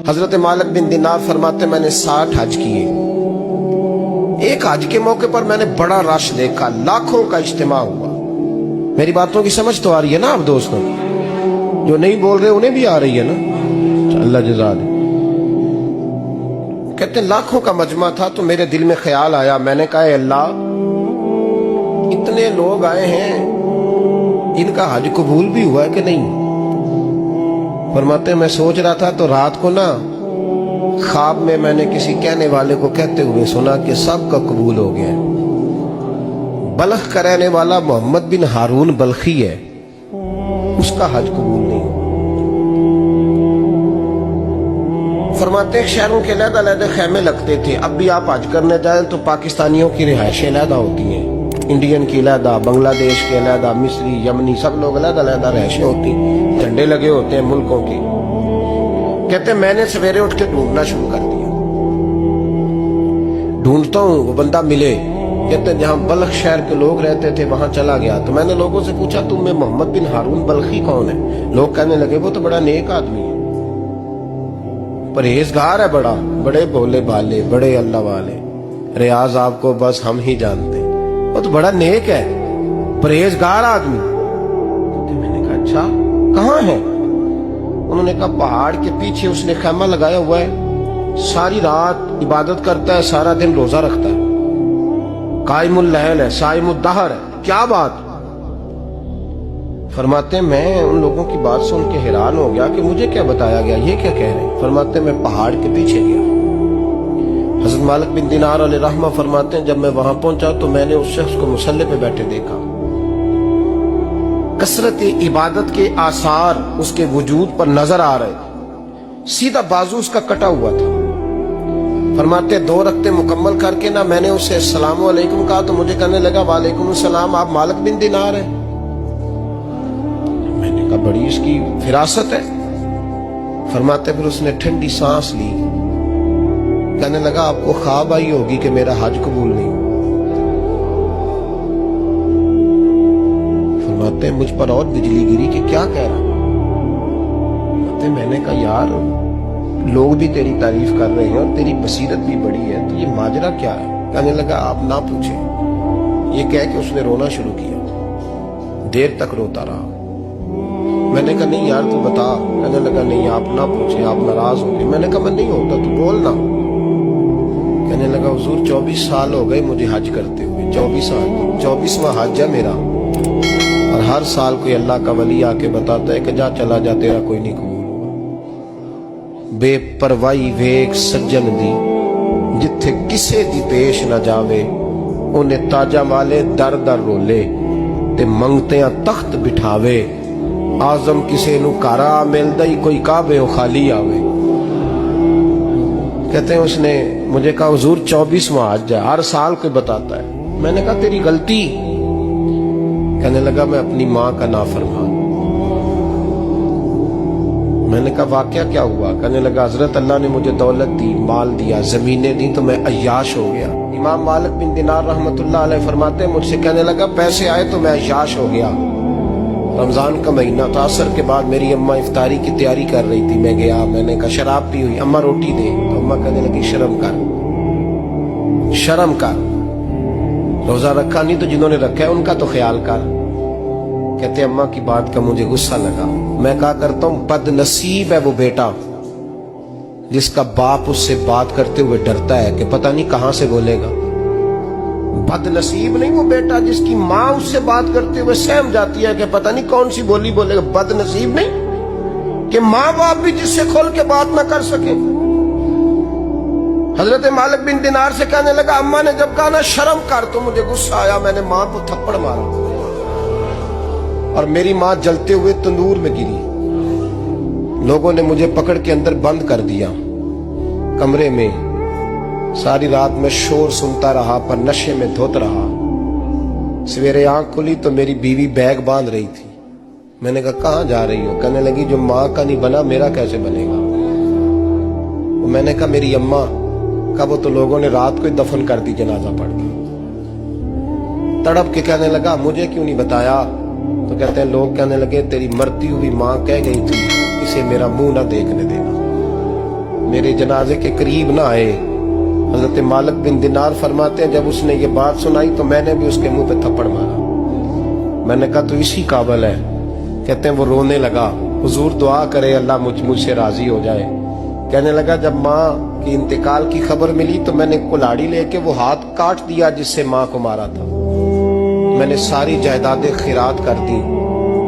حضرت مالک بن دینار فرماتے میں نے 60 حج کیے. ایک حج کے موقع پر میں نے بڑا رش دیکھا, لاکھوں کا اجتماع ہوا. میری باتوں کی سمجھ تو آ رہی ہے نا آپ دوستوں؟ جو نہیں بول رہے انہیں بھی آ رہی ہے نا؟ اللہ جزا دے. کہتے ہیں لاکھوں کا مجمع تھا تو میرے دل میں خیال آیا, میں نے کہا اے اللہ, اتنے لوگ آئے ہیں, ان کا حج قبول بھی ہوا ہے کہ نہیں؟ فرماتے ہیں میں سوچ رہا تھا تو رات کو نا خواب میں نے کسی کہنے والے کو کہتے ہوئے سنا کہ سب کا قبول ہو گیا ہے. بلخ کا رہنے والا محمد بن ہارون بلخی ہے, اس کا حج قبول نہیں. فرماتے ہیں شہروں کے علیحدہ علیحدہ خیمے لگتے تھے. اب بھی آپ حج کرنے جائیں تو پاکستانیوں کی رہائشیں علیحدہ ہوتی ہیں, انڈین کی علیحدہ, بنگلہ دیش کے علیحدہ, مصری, یمنی, سب لوگ علیحدہ علیحدہ رہائشیں ہوتی ہیں, جھنڈے لگے ہوتے ہیں ملکوں کی. کہتے ہیں میں نے سویرے اٹھ کے ڈھونڈنا شروع کر دیا, ڈھونڈتا ہوں وہ بندہ ملے. کہتے ہیں جہاں بلخ شہر کے لوگ رہتے تھے وہاں چلا گیا تو میں نے لوگوں سے پوچھا تم میں محمد بن ہارون بلخی کون ہے؟ لوگ کہنے لگے وہ تو بڑا نیک آدمی ہے, پرہیزگار ہے, بڑے بولے بالے, بڑے اللہ والے, ریاض آپ کو بس ہم ہی جانتے, وہ تو بڑا نیک ہے, پرہیزگار آدمی. میں نے کہا اچھا کہاں ہے؟ انہوں نے کہا پہاڑ کے پیچھے اس نے خیمہ لگایا ہوا ہے, ساری رات عبادت کرتا ہے, سارا دن روزہ رکھتا ہے, قائم اللیل ہے, صائم الدہر ہے. کیا بات؟ فرماتے ہیں میں ان لوگوں کی بات سن کے حیران ہو گیا کہ مجھے کیا بتایا گیا, یہ کیا کہہ رہے ہیں. فرماتے ہیں میں پہاڑ کے پیچھے گیا. حضرت مالک بن دینار علیہ رحمہ فرماتے ہیں جب میں وہاں پہنچا تو میں نے اس شخص کو مصلی پہ بیٹھے دیکھا. کثرت عبادت کے آثار اس کے وجود پر نظر آ رہے, سیدھا بازو اس کا کٹا ہوا تھا. فرماتے 2 رکعتیں مکمل کر کے نا میں نے اسے السلام علیکم کہا تو مجھے کہنے لگا وعلیکم السلام, آپ مالک بن دینار ہیں؟ میں نے کہا بڑی اس کی فراست ہے. فرماتے پھر اس نے ٹھنڈی سانس لی, کہنے لگا آپ کو خواب آئی ہوگی کہ میرا حج قبول نہیں. فرماتے مجھ پر اور بجلی گری کہ کیا کہہ رہا. فرماتے میں نے کہا یار لوگ بھی تیری تعریف کر رہے ہیں اور تیری بصیرت بھی بڑی ہے, تو یہ ماجرا کیا ہے؟ کہنے لگا آپ نہ پوچھیں. یہ کہہ کے اس نے رونا شروع کیا, دیر تک روتا رہا. میں نے کہا نہیں یار تو بتا. کہنے لگا نہیں آپ نہ پوچھیں, آپ ناراض ہو گئے. میں نے کہا میں نہیں ہوتا, تو بولنا. کہنے لگا حضور 24 سال ہو گئے مجھے حج کرتے ہوئے, 24 سال, 24واں حج ہے میرا, اور ہر سال کوئی اللہ کا ولی آ کے بتاتا ہے کہ جا چلا جا تیرا کوئی نہیں قبول. بے پروائی ویک سجن دی جتھے کسے دی پیش نہ جاوے, انہیں تاجہ والے در در رولے تے منگتیاں تخت بٹھاوے. آزم کسے نو کارا ملدا ہی کوئی کعبے و خالی آوے. کہتے ہیں اس نے مجھے کہا حضور 24واں حج ہے, ہر سال کوئی بتاتا ہے. میں نے کہا تیری غلطی. کہنے لگا میں اپنی ماں کا نافرمان. میں نے کہا واقعہ کیا ہوا؟ کہنے لگا حضرت اللہ نے مجھے دولت دی, مال دیا, زمینیں دی, تو میں عیاش ہو گیا. امام مالک بن دینار رحمت اللہ علیہ فرماتے ہیں مجھ سے کہنے لگا پیسے آئے تو میں عیاش ہو گیا. رمضان کا مہینہ تھا, عصر کے بعد میری اماں افطاری کی تیاری کر رہی تھی, میں گیا. میں نے کہا شراب پی ہوئی, اماں روٹی دے. تو اماں کہنے لگی شرم کر, شرم کر, روزہ رکھا نہیں تو جنہوں نے رکھا ہے ان کا تو خیال کر. کہتے اماں کی بات کا مجھے غصہ لگا. میں کہا کرتا ہوں بد نصیب ہے وہ بیٹا جس کا باپ اس سے بات کرتے ہوئے ڈرتا ہے کہ پتہ نہیں کہاں سے بولے گا. بد نصیب نہیں وہ بیٹا جس کی ماں اس سے بات کرتے ہوئے سہم جاتی ہے کہ پتہ نہیں کون سی بولی بولے گا. بد نصیب نہیں کہ ماں باپ بھی جس سے کھول کے بات نہ کر سکے. حضرت مالک بن دینار سے کہنے لگا اماں نے جب کہا نا شرم کر تو مجھے غصہ آیا, میں نے ماں کو تھپڑ مارا اور میری ماں جلتے ہوئے تندور میں گری. لوگوں نے مجھے پکڑ کے اندر بند کر دیا کمرے میں. ساری رات میں شور سنتا رہا پر نشے میں دھوت رہا. سویرے آنکھ کھلی تو میری بیوی بیگ باندھ رہی تھی. میں نے کہا کہاں جا رہی ہو؟ کہنے لگی جو ماں کا نہیں بنا میرا کیسے بنے گا. میں نے کہا میری اماں کا وہ تو لوگوں نے رات کو ہی دفن کر دی جنازہ پڑھ کے. تڑپ کے کہنے لگا مجھے کیوں نہیں بتایا؟ تو کہتے ہیں لوگ کہنے لگے تیری مرتی ہوئی ماں کہہ گئی تھی اسے میرا منہ نہ دیکھنے دینا. میرے جنازے کے قریب نہ آئے. حضرت مالک بن دینار فرماتے ہیں جب اس نے یہ بات سنائی تو میں نے بھی اس کے منہ پہ تھپڑ مارا. میں نے کہا تو اسی قابل ہے. کہتے ہیں وہ رونے لگا, حضور دعا کرے اللہ مجھ سے راضی ہو جائے. کہنے لگا جب ماں کی انتقال کی خبر ملی تو میں نے کلاڑی لے کے وہ ہاتھ کاٹ دیا جس سے ماں کو مارا تھا. میں نے ساری جائیدادیں خیرات کر دی.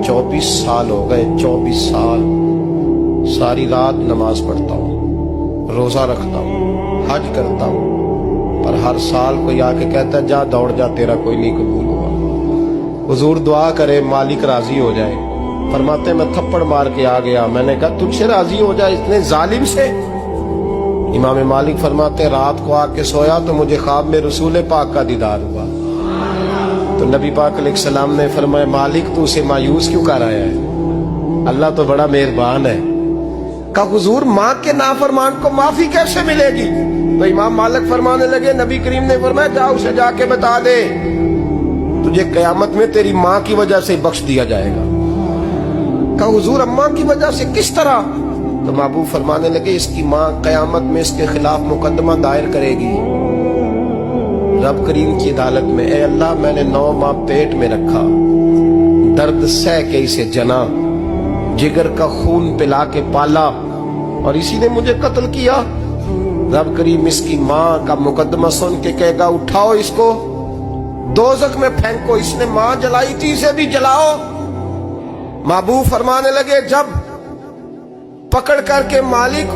24 سال ہو گئے, 24 سال. ساری رات نماز پڑھتا ہوں, روزہ رکھتا ہوں, حج کرتا ہوں, پر ہر سال کوئی آ کے کہتا ہے جا دوڑ جا تیرا کوئی نہیں قبول ہوا. حضور دعا کرے مالک راضی ہو جائے. فرماتے میں تھپڑ مار کے آ گیا. میں نے کہا تجھ سے راضی ہو جائے اتنے ظالم سے. امام مالک فرماتے رات کو آ کے سویا تو مجھے خواب میں رسول پاک کا دیدار ہوا. تو نبی پاک علیہ السلام نے فرمایا مالک تو اسے مایوس کیوں کر آیا ہے, اللہ تو بڑا مہربان ہے. کہا حضور ماں کے نافرمان کو معافی کیسے ملے گی؟ تو امام مالک فرمانے لگے نبی کریم نے فرمایا جا اسے جا کے بتا دے تجھے قیامت میں تیری ماں کی وجہ سے بخش دیا جائے گا. کہا حضور اماں کی وجہ سے کس طرح؟ تو محبوب فرمانے لگے اس کی ماں قیامت میں اس کے خلاف مقدمہ دائر کرے گی رب کریم کی عدالت میں. اے اللہ میں نے 9 ماہ پیٹ میں رکھا, درد سہ کے اسے جنا, جگر کا خون پلا کے پالا اور اسی نے مجھے قتل کیا. رب کریم اس کی ماں کا مقدمہ سن کے کہے گا اٹھاؤ اس کو دوزخ میں پھینکو, اس نے ماں جلائی تھی اسے بھی جلاؤ. محبوب فرمانے لگے جب پکڑ کر کے مالک